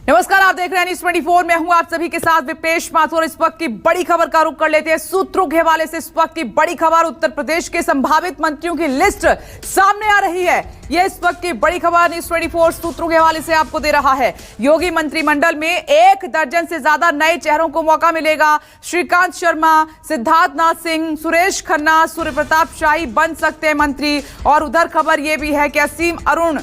नमस्कार, आप देख रहे हैं न्यूज़ 24। मैं हूं आप सभी के साथ विपेश माथुर। इस वक्त की बड़ी खबर का रुख कर लेते हैं सूत्रों के हवाले से। इस वक्त की बड़ी खबर, उत्तर प्रदेश के संभावित मंत्रियों की लिस्ट सामने आ रही है। यह इस वक्त की बड़ी खबर न्यूज़ 24 सूत्रों के हवाले से आपको दे रहा है। योगी मंत्रिमंडल में 1 दर्जन से ज्यादा नए चेहरों को मौका मिलेगा। श्रीकांत शर्मा, सिद्धार्थनाथ सिंह, सुरेश खन्ना, सूर्य प्रताप शाही बन सकते हैं मंत्री। और उधर खबर यह भी है कि असीम अरुण,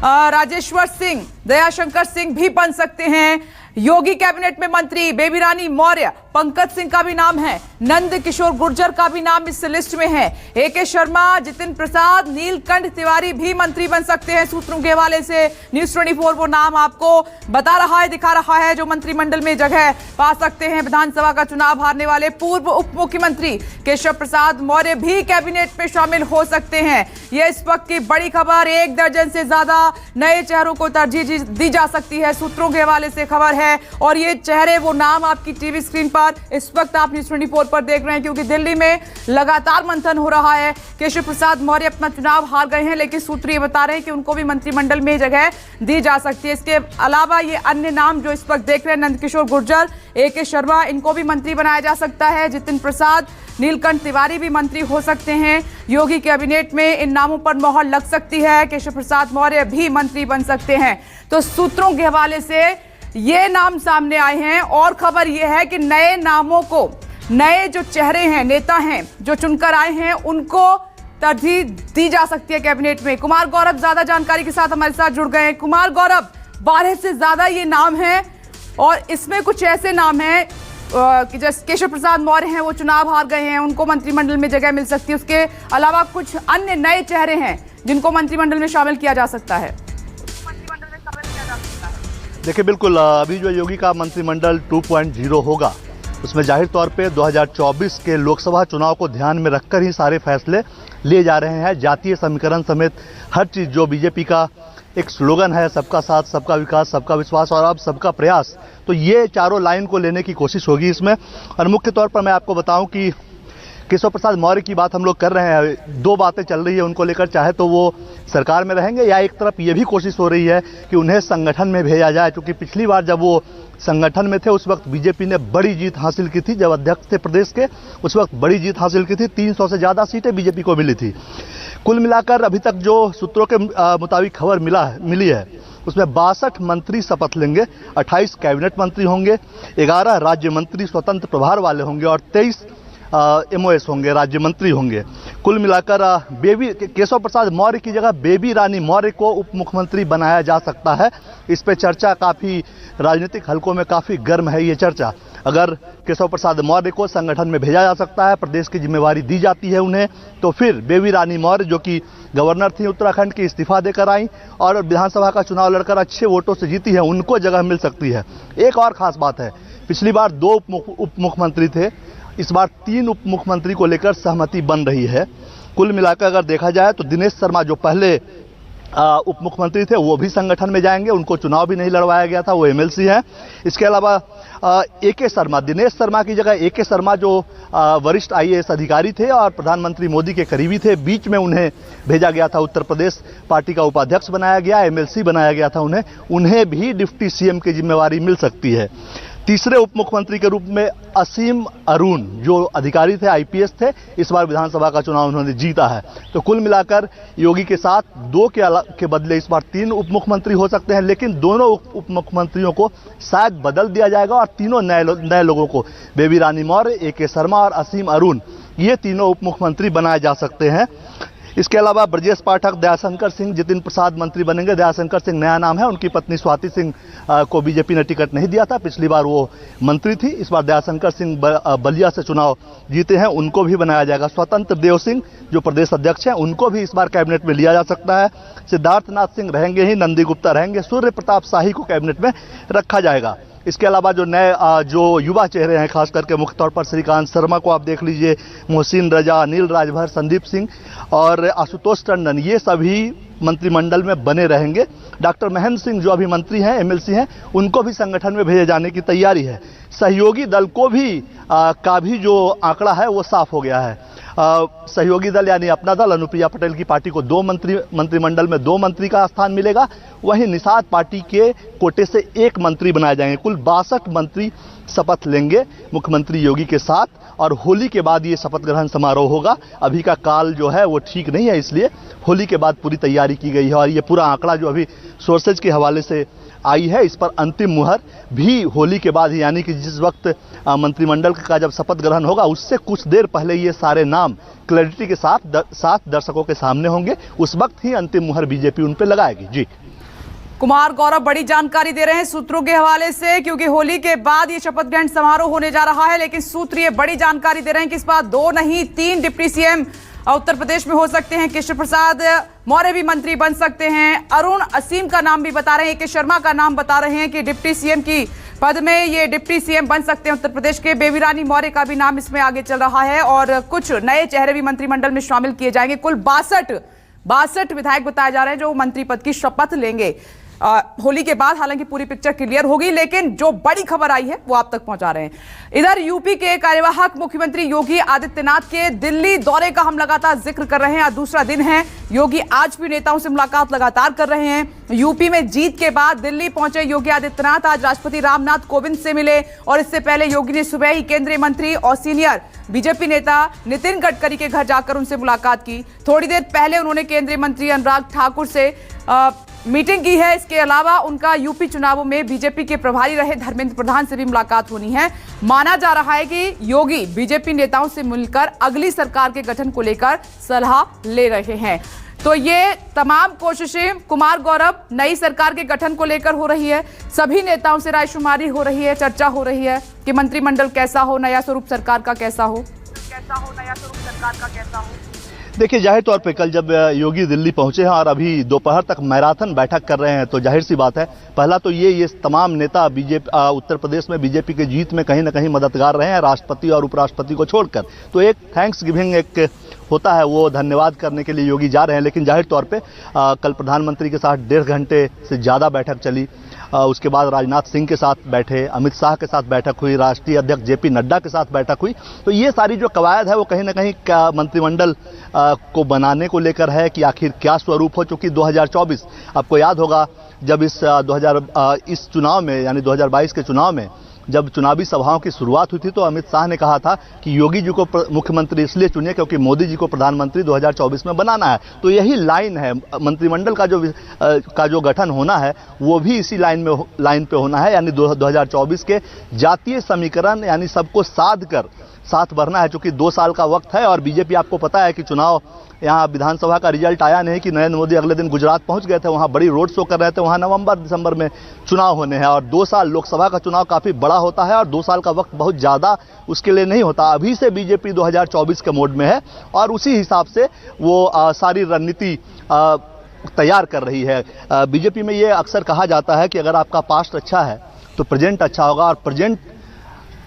राजेश्वर सिंह, दयाशंकर सिंह भी बन सकते हैं योगी कैबिनेट में मंत्री। बेबी रानी मौर्य, पंकज सिंह का भी नाम है। नंद किशोर गुर्जर का भी नाम इस लिस्ट में है। AK शर्मा, जितिन प्रसाद, नीलकंठ तिवारी भी मंत्री बन सकते हैं। सूत्रों के हवाले से न्यूज़ 24 वो नाम आपको बता रहा है, दिखा रहा है जो मंत्रिमंडल में जगह पा सकते हैं। विधानसभा का चुनाव हारने वाले पूर्व उप मुख्यमंत्री केशव प्रसाद मौर्य भी कैबिनेट में शामिल हो सकते हैं। यह इस वक्त की बड़ी खबर। 1 दर्जन से ज्यादा नए चेहरों को तरजीह दी जा सकती है, सूत्रों के हवाले से खबर है। और ये चेहरे, वो नाम आपकी टीवी स्क्रीन पर इस वक्त आप न्यूज़ 24 पर देख रहे हैं, क्योंकि दिल्ली में लगातार मंथन हो रहा है। केशव प्रसाद मौर्य अपना चुनाव हार गए हैं, लेकिन सूत्र ये बता रहे हैं कि उनको भी मंत्रिमंडल में जगह दी जा सकती है। इसके अलावा ये अन्य नाम जो इस वक्त देख रहे हैं, नंद किशोर गुर्जर, AK शर्मा, इनको भी मंत्री बनाया जा सकता है। जितिन प्रसाद, नीलकंठ तिवारी भी मंत्री हो सकते हैं। योगी कैबिनेट में इन नामों पर मोहर लग सकती है। केशव प्रसाद मौर्य भी मंत्री बन सकते हैं। तो सूत्रों के हवाले से ये नाम सामने आए हैं। और खबर ये है कि नए नामों को, नए जो चेहरे हैं, नेता हैं जो चुनकर आए हैं, उनको तरजीह दी जा सकती है कैबिनेट में। कुमार गौरव ज्यादा जानकारी के साथ हमारे साथ जुड़ गए हैं। कुमार गौरव, 12 से ज्यादा ये नाम हैं और इसमें कुछ ऐसे नाम हैं कि जैसे केशव प्रसाद मौर्य हैं, वो चुनाव हार गए हैं, उनको मंत्रिमंडल में जगह मिल सकती है। उसके अलावा कुछ अन्य नए चेहरे हैं जिनको मंत्रिमंडल में शामिल किया जा सकता है। देखिए, बिल्कुल अभी जो योगी का मंत्रिमंडल 2.0 होगा, उसमें जाहिर तौर पे 2024 के लोकसभा चुनाव को ध्यान में रखकर ही सारे फैसले लिए जा रहे हैं। जातीय समीकरण समेत हर चीज़, जो बीजेपी का एक स्लोगन है, सबका साथ, सबका विकास, सबका विश्वास और अब सबका प्रयास, तो ये चारों लाइन को लेने की कोशिश होगी इसमें। और मुख्य तौर पर मैं आपको बताऊं कि केशव प्रसाद मौर्य की बात हम लोग कर रहे हैं, 2 बातें चल रही है उनको लेकर। चाहे तो वो सरकार में रहेंगे, या एक तरफ ये भी कोशिश हो रही है कि उन्हें संगठन में भेजा जाए, क्योंकि पिछली बार जब वो संगठन में थे उस वक्त बीजेपी ने बड़ी जीत हासिल की थी। जब अध्यक्ष थे प्रदेश के, उस वक्त बड़ी जीत हासिल की थी, 300 से ज़्यादा सीटें बीजेपी को मिली थी। कुल मिलाकर अभी तक जो सूत्रों के मुताबिक खबर मिली है, उसमें 62 मंत्री शपथ लेंगे, 28 कैबिनेट मंत्री होंगे, 11 राज्य मंत्री स्वतंत्र प्रभार वाले होंगे और 23 MOS होंगे, राज्य मंत्री होंगे। कुल मिलाकर केशव प्रसाद मौर्य की जगह बेबी रानी मौर्य को उप मुख्यमंत्री बनाया जा सकता है। इस पे चर्चा काफ़ी राजनीतिक हलकों में काफ़ी गर्म है ये चर्चा। अगर केशव प्रसाद मौर्य को संगठन में भेजा जा सकता है, प्रदेश की जिम्मेवारी दी जाती है उन्हें, तो फिर बेबी रानी मौर्य, जो कि गवर्नर थी उत्तराखंड की, इस्तीफा देकर आई और विधानसभा का चुनाव लड़कर अच्छे वोटों से जीती है, उनको जगह मिल सकती है। एक और खास बात है, पिछली बार 2 उप मुख्यमंत्री थे, इस बार 3 उप मुख्यमंत्री को लेकर सहमति बन रही है। कुल मिलाकर अगर देखा जाए तो दिनेश शर्मा, जो पहले उप मुख्यमंत्री थे, वो भी संगठन में जाएंगे, उनको चुनाव भी नहीं लड़वाया गया था, वो MLC हैं। इसके अलावा AK शर्मा, दिनेश शर्मा की जगह AK शर्मा जो वरिष्ठ IAS अधिकारी थे और प्रधानमंत्री मोदी के करीबी थे, बीच में उन्हें भेजा गया था, उत्तर प्रदेश पार्टी का उपाध्यक्ष बनाया गया, MLC बनाया गया था उन्हें भी डिप्टी CM की जिम्मेवारी मिल सकती है। तीसरे उप मुख्यमंत्री के रूप में असीम अरुण, जो अधिकारी थे, IPS थे, इस बार विधानसभा का चुनाव उन्होंने जीता है। तो कुल मिलाकर योगी के साथ 2 के बदले इस बार 3 उप मुख्यमंत्री हो सकते हैं, लेकिन दोनों उप मुख्यमंत्रियों को शायद बदल दिया जाएगा और तीनों नए लोगों को, बेबी रानी मौर्य, AK शर्मा और असीम अरुण, ये तीनों उप मुख्यमंत्री बनाए जा सकते हैं। इसके अलावा ब्रजेश पाठक, दयाशंकर सिंह, जितिन प्रसाद मंत्री बनेंगे। दयाशंकर सिंह नया नाम है, उनकी पत्नी स्वाति सिंह को बीजेपी ने टिकट नहीं दिया था, पिछली बार वो मंत्री थी। इस बार दयाशंकर सिंह बलिया से चुनाव जीते हैं, उनको भी बनाया जाएगा। स्वतंत्र देव सिंह, जो प्रदेश अध्यक्ष हैं, उनको भी इस बार कैबिनेट में लिया जा सकता है। सिद्धार्थनाथ सिंह रहेंगे ही, नंदी गुप्ता रहेंगे, सूर्य प्रताप शाही को कैबिनेट में रखा जाएगा। इसके अलावा जो नए जो युवा चेहरे हैं, खास करके मुख्य तौर पर श्रीकांत शर्मा को आप देख लीजिए, मोहसिन रजा, अनिल राजभर, संदीप सिंह और आशुतोष टंडन, ये सभी मंत्रिमंडल में बने रहेंगे। डॉक्टर महेंद्र सिंह, जो अभी मंत्री हैं, MLC हैं, उनको भी संगठन में भेजे जाने की तैयारी है। सहयोगी दल को भी का भी जो आंकड़ा है वो साफ हो गया है। सहयोगी दल यानी अपना दल अनुप्रिया पटेल की पार्टी को मंत्रिमंडल में 2 मंत्री का स्थान मिलेगा। वहीं निषाद पार्टी के कोटे से 1 मंत्री बनाए जाएंगे। कुल 62 मंत्री शपथ लेंगे मुख्यमंत्री योगी के साथ, और होली के बाद ये शपथ ग्रहण समारोह होगा। अभी का काल जो है वो ठीक नहीं है, इसलिए होली के बाद पूरी तैयारी की गई है। और ये पूरा आंकड़ा जो अभी सोर्सेज के हवाले से आई है, इस पर अंतिम मुहर भी होली के बाद ही, यानी कि जिस वक्त मंत्रिमंडल का जब शपथ ग्रहण होगा उससे कुछ देर पहले ये सारे नाम क्लैरिटी के साथ दर्शकों के सामने होंगे। उस वक्त ही अंतिम मुहर बीजेपी उन पर लगाएगी। जी कुमार गौरव बड़ी जानकारी दे रहे हैं सूत्रों के हवाले से, क्योंकि होली के बाद ये शपथ ग्रहण समारोह होने जा रहा है। लेकिन सूत्र ये बड़ी जानकारी दे रहे हैं कि इस बार 2 नहीं 3 डिप्टी सीएम उत्तर प्रदेश में हो सकते हैं। कृष्ण प्रसाद मौर्य भी मंत्री बन सकते हैं। अरुण असीम का नाम भी बता रहे हैं, के शर्मा का नाम बता रहे हैं कि डिप्टी सीएम की पद में ये डिप्टी सीएम बन सकते हैं उत्तर प्रदेश के। बेबी रानी मौर्य का भी नाम इसमें आगे चल रहा है, और कुछ नए चेहरे भी मंत्रिमंडल में शामिल किए जाएंगे। कुल 62 विधायक बताए जा रहे हैं जो मंत्री पद की शपथ लेंगे होली के बाद। हालांकि पूरी पिक्चर क्लियर होगी, लेकिन जो बड़ी खबर आई है वो आप तक पहुंचा रहे हैं। इधर यूपी के कार्यवाहक मुख्यमंत्री योगी आदित्यनाथ के दिल्ली दौरे का हम लगातार जिक्र कर रहे हैं। आज दूसरा दिन है, योगी आज भी नेताओं से मुलाकात लगातार कर रहे हैं। यूपी में जीत के बाद दिल्ली पहुंचे योगी आदित्यनाथ आज राष्ट्रपति रामनाथ कोविंद से मिले, और इससे पहले योगी ने सुबह ही केंद्रीय मंत्री और सीनियर बीजेपी नेता नितिन गडकरी के घर जाकर उनसे मुलाकात की। थोड़ी देर पहले उन्होंने केंद्रीय मंत्री अनुराग ठाकुर से मीटिंग की है। इसके अलावा उनका यूपी चुनावों में बीजेपी के प्रभारी रहे धर्मेंद्र प्रधान से भी मुलाकात होनी है। माना जा रहा है कि योगी बीजेपी नेताओं से मिलकर अगली सरकार के गठन को लेकर सलाह ले रहे हैं। तो ये तमाम कोशिशें कुमार गौरव नई सरकार के गठन को लेकर हो रही है। सभी नेताओं से रायशुमारी हो रही है, चर्चा हो रही है कि मंत्रिमंडल कैसा हो, नया स्वरूप सरकार का कैसा हो। देखिए, जाहिर तौर पे कल जब योगी दिल्ली पहुंचे हैं और अभी दोपहर तक मैराथन बैठक कर रहे हैं, तो जाहिर सी बात है पहला तो ये तमाम नेता बीजेपी उत्तर प्रदेश में बीजेपी के जीत में कहीं ना कहीं मददगार रहे हैं, राष्ट्रपति और उपराष्ट्रपति को छोड़कर। तो एक थैंक्स गिविंग एक होता है, वो धन्यवाद करने के लिए योगी जा रहे हैं। लेकिन जाहिर तौर पे कल प्रधानमंत्री के साथ 1.5 घंटे से ज़्यादा बैठक चली। उसके बाद राजनाथ सिंह के साथ बैठे, अमित शाह के साथ बैठक हुई, राष्ट्रीय अध्यक्ष जेपी नड्डा के साथ बैठक हुई। तो ये सारी जो कवायद है वो कहीं ना कहीं मंत्रिमंडल को बनाने को लेकर है कि आखिर क्या स्वरूप हो। चूंकि 2024 आपको याद होगा जब इस चुनाव में यानी 2022 के चुनाव में जब चुनावी सभाओं की शुरुआत हुई थी, तो अमित शाह ने कहा था कि योगी जी को मुख्यमंत्री इसलिए चुनिए क्योंकि मोदी जी को प्रधानमंत्री 2024 में बनाना है। तो यही लाइन है, मंत्रिमंडल का जो गठन होना है वो भी इसी लाइन पे होना है, यानी 2024 के जातीय समीकरण यानी सबको साथ बढ़ना है। चूंकि 2 साल का वक्त है और बीजेपी, आपको पता है कि चुनाव यहाँ विधानसभा का रिजल्ट आया नहीं कि नरेंद्र मोदी अगले दिन गुजरात पहुंच गए थे, वहाँ बड़ी रोड शो कर रहे थे, वहाँ नवंबर-दिसंबर में चुनाव होने हैं। और 2 साल लोकसभा का चुनाव काफ़ी बड़ा होता है और 2 साल का वक्त बहुत ज़्यादा उसके लिए नहीं होता। अभी से बीजेपी 2024 के मोड में है और उसी हिसाब से वो सारी रणनीति तैयार कर रही है। बीजेपी में ये अक्सर कहा जाता है कि अगर आपका पास्ट अच्छा है तो प्रेजेंट अच्छा होगा, और प्रेजेंट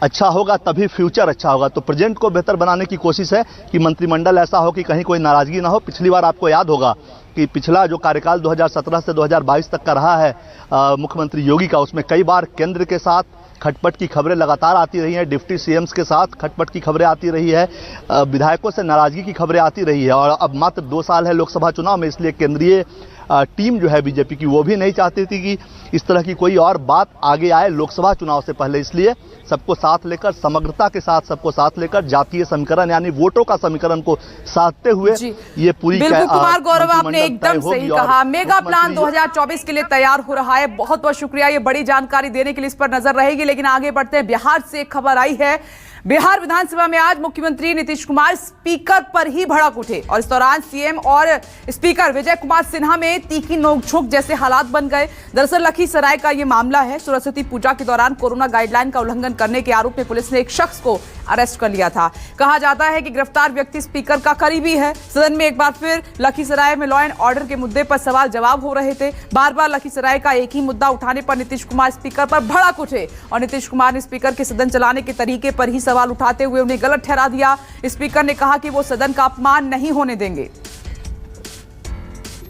अच्छा होगा तभी फ्यूचर अच्छा होगा। तो प्रेजेंट को बेहतर बनाने की कोशिश है कि मंत्रिमंडल ऐसा हो कि कहीं कोई नाराजगी ना हो। पिछली बार आपको याद होगा कि पिछला जो कार्यकाल 2017 से 2022 तक का रहा है मुख्यमंत्री योगी का, उसमें कई बार केंद्र के साथ खटपट की खबरें लगातार आती रही हैं, डिप्टी सीएम्स के साथ खटपट की खबरें आती रही है, विधायकों से नाराजगी की खबरें आती रही है। और अब मात्र 2 साल है लोकसभा चुनाव में, इसलिए केंद्रीय टीम जो है बीजेपी की वो भी नहीं चाहती थी कि इस तरह की कोई और बात आगे आए लोकसभा चुनाव से पहले। इसलिए सबको साथ लेकर, समग्रता के साथ सबको साथ लेकर, जातीय समीकरण यानी वोटों का समीकरण को साधते हुए ये पूरी बिल्कुल कुमार गौरव, आपने एकदम सही कहा। मेगा प्लान 2024 के लिए तैयार हो रहा है। बहुत बहुत शुक्रिया ये बड़ी जानकारी देने के लिए, इस पर नजर रहेगी। लेकिन आगे बढ़ते हैं, बिहार से एक खबर आई है। बिहार विधानसभा में आज मुख्यमंत्री नीतीश कुमार स्पीकर पर ही भड़क उठे और इस दौरान सीएम और स्पीकर विजय कुमार सिन्हा में तीखी नोकझोंक जैसे हालात बन गए। दरअसल लखीसराय का यह मामला है। सरस्वती पूजा के दौरान कोरोना गाइडलाइन का उल्लंघन करने के आरोप में पुलिस ने एक शख्स को अरेस्ट कर लिया था। कहा जाता है कि गिरफ्तार व्यक्ति स्पीकर का करीबी है। सदन में एक बार फिर लखीसराय में लॉ एंड ऑर्डर के मुद्दे पर सवाल जवाब हो रहे थे। बार बार लखीसराय का एक ही मुद्दा उठाने पर नीतीश कुमार स्पीकर पर भड़क उठे और नीतीश कुमार ने स्पीकर के सदन चलाने के तरीके पर ही सवाल उठाते हुए उन्हें गलत ठहरा दिया। स्पीकर ने कहा कि वो सदन का अपमान नहीं होने देंगे।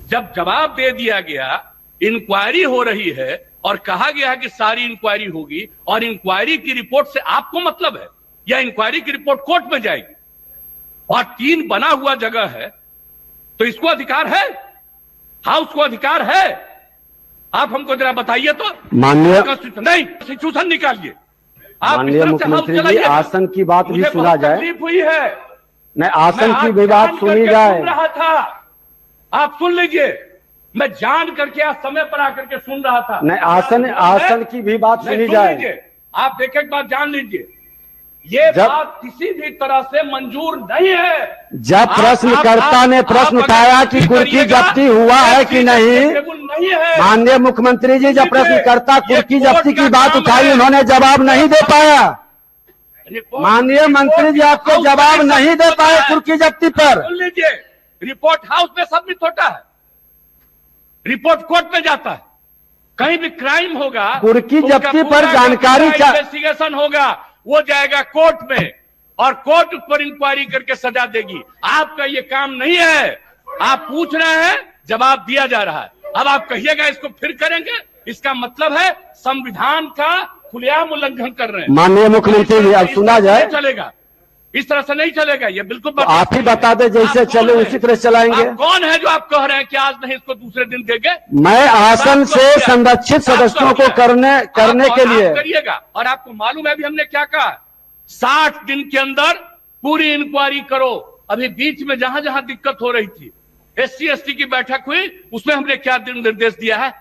जब जवाब दे दिया गया, इंक्वायरी हो रही है और कहा गया है कि सारी इंक्वायरी होगी और इंक्वायरी की रिपोर्ट से आपको मतलब है या इंक्वायरी की रिपोर्ट कोर्ट में जाएगी, और 3 बना हुआ जगह है, तो इसको अधिकार है, हाउस को अधिकार है। आप हमको जरा बताइए तो। माननीय नहीं, कॉन्स्टिट्यूशन निकालिए। आप माननीय मुख्यमंत्री जी, आसन की बात भी सुना जाए। तकलीफ हुई है, नहीं, आसन की भी बात सुनी जाए। सुन रहा था, आप सुन लीजिए, मैं जान करके आज समय पर आकर के सुन रहा था। नहीं, आसन की भी बात सुनी जाए। आप एक एक बात जान लीजिए, ये बात किसी भी तरह से मंजूर नहीं है। जब प्रश्नकर्ता ने प्रश्न उठाया कि कुर्की जब्ती हुआ है कि नहीं है, माननीय मुख्यमंत्री जी, जब प्रश्नकर्ता कुर्की जब्ती की बात उठाई, उन्होंने जवाब नहीं दे पाया। माननीय मंत्री जी, आपको जवाब नहीं दे पाए कुर्की जब्ती पर। सुन लीजिए, रिपोर्ट हाउस में सबमिट होता है, रिपोर्ट कोर्ट में जाता है। कहीं भी क्राइम होगा, कुर्की जब्ती पर जानकारी इन्वेस्टिगेशन होगा, वो जाएगा कोर्ट में और कोर्ट उस पर इंक्वायरी करके सजा देगी। आपका ये काम नहीं है। आप पूछ रहे हैं, जवाब दिया जा रहा है। अब आप कहिएगा इसको फिर करेंगे, इसका मतलब है संविधान का खुलेआम उल्लंघन कर रहे हैं। माननीय मुख्यमंत्री जी, अब सुना जाए। चलेगा, इस तरह से नहीं चलेगा, ये बिल्कुल तो आप ही बता दें, जैसे चले उसी तरह चलाएंगे। आप कौन है जो आप कह रहे हैं कि आज नहीं इसको दूसरे दिन देंगे? मैं आसन से संरक्षित सदस्यों को करने के लिए करिएगा। और आपको मालूम है अभी हमने क्या कहा, 60 दिन के अंदर पूरी इंक्वायरी करो। अभी बीच में जहां जहां दिक्कत हो रही थी, SC ST की बैठक हुई, उसमें हमने क्या निर्देश दिया है,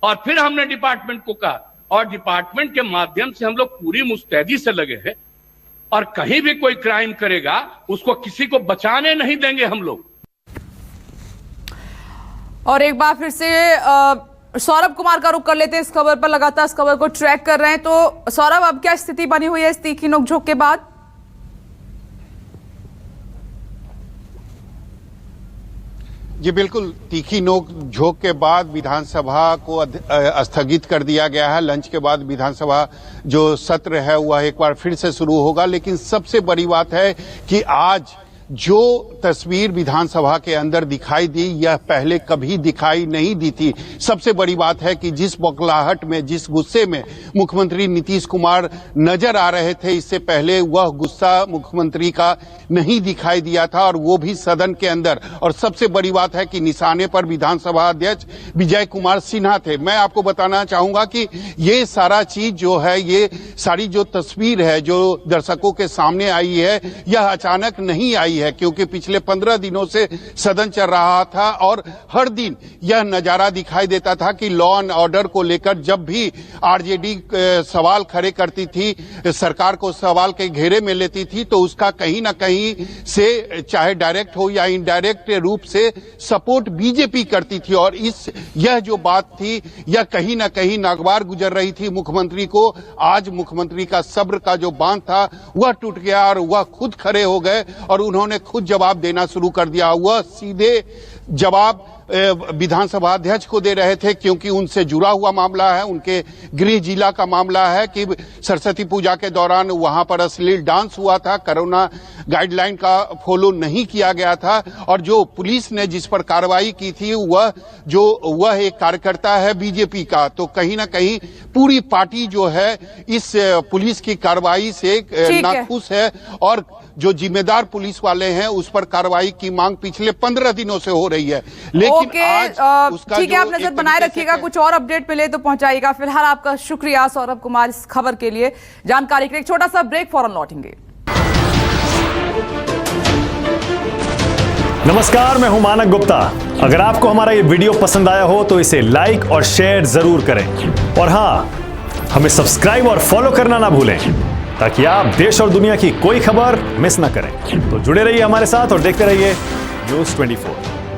और फिर हमने डिपार्टमेंट को कहा, और डिपार्टमेंट के माध्यम से हम लोग पूरी मुस्तैदी से लगे हैं, और कहीं भी कोई क्राइम करेगा उसको किसी को बचाने नहीं देंगे हम लोग। और एक बार फिर से सौरभ कुमार का रुख कर लेते हैं इस खबर पर। लगातार इस खबर को ट्रैक कर रहे हैं, तो सौरभ, अब क्या स्थिति बनी हुई है इस तीखी नोकझोंक के बाद? जी बिल्कुल, तीखी नोक झोंक के बाद विधानसभा को स्थगित कर दिया गया है। लंच के बाद विधानसभा जो सत्र है वह एक बार फिर से शुरू होगा। लेकिन सबसे बड़ी बात है कि आज जो तस्वीर विधानसभा के अंदर दिखाई दी, यह पहले कभी दिखाई नहीं दी थी। सबसे बड़ी बात है कि जिस बौखलाहट में, जिस गुस्से में मुख्यमंत्री नीतीश कुमार नजर आ रहे थे, इससे पहले वह गुस्सा मुख्यमंत्री का नहीं दिखाई दिया था, और वो भी सदन के अंदर। और सबसे बड़ी बात है कि निशाने पर विधानसभा अध्यक्ष विजय कुमार सिन्हा थे। मैं आपको बताना चाहूंगा कि ये सारा चीज जो है, ये सारी जो तस्वीर है जो दर्शकों के सामने आई है, यह अचानक नहीं आई है, क्योंकि पिछले 15 दिनों से सदन चल रहा था और हर दिन यह नजारा दिखाई देता था कि लॉ एंड ऑर्डर को लेकर जब भी आरजेडी सवाल खड़े करती थी, सरकार को सवाल के घेरे में लेती थी, तो उसका कहीं ना कहीं से, चाहे डायरेक्ट हो या इनडायरेक्ट रूप से, सपोर्ट बीजेपी करती थी। और यह जो बात थी, यह कहीं ना कहीं नागवार गुजर रही थी मुख्यमंत्री को। आज मुख्यमंत्री का सब्र का जो बांध था वह टूट गया, और वह खुद खड़े हो गए और उन्होंने खुद जवाब देना शुरू कर दिया। वह सीधे जवाब विधानसभा अध्यक्ष को दे रहे थे, क्योंकि उनसे जुड़ा हुआ मामला है, उनके गृह जिला का मामला है कि सरस्वती पूजा के दौरान वहां पर अश्लील डांस हुआ था, कोरोना गाइडलाइन का फॉलो नहीं किया गया था, और जो पुलिस ने जिस पर कार्रवाई की थी वह एक कार्यकर्ता है बीजेपी का। तो कहीं ना कहीं पूरी पार्टी जो है इस पुलिस की कार्रवाई से नाखुश है, और जो जिम्मेदार पुलिस वाले हैं उस पर कार्रवाई की मांग पिछले 15 दिनों से हो रही है। लेकिन आज उसका ठीक है, आप नजर बनाए रखिएगा, कुछ और अपडेट मिले तो पहुंचाइएगा। फिलहाल आपका शुक्रिया सौरभ कुमार इस खबर के लिए, जानकारी के लिए। एक छोटा सा ब्रेक, फौरन लौटेंगे। नमस्कार, मैं हूं मानक गुप्ता। अगर आपको हमारा ये वीडियो पसंद आया हो तो इसे लाइक और शेयर जरूर करें, और हां, हमें सब्सक्राइब और फॉलो करना ना भूलें, ताकि आप देश और दुनिया की कोई खबर मिस ना करें। तो जुड़े रहिए हमारे साथ और देखते रहिए न्यूज़ 24।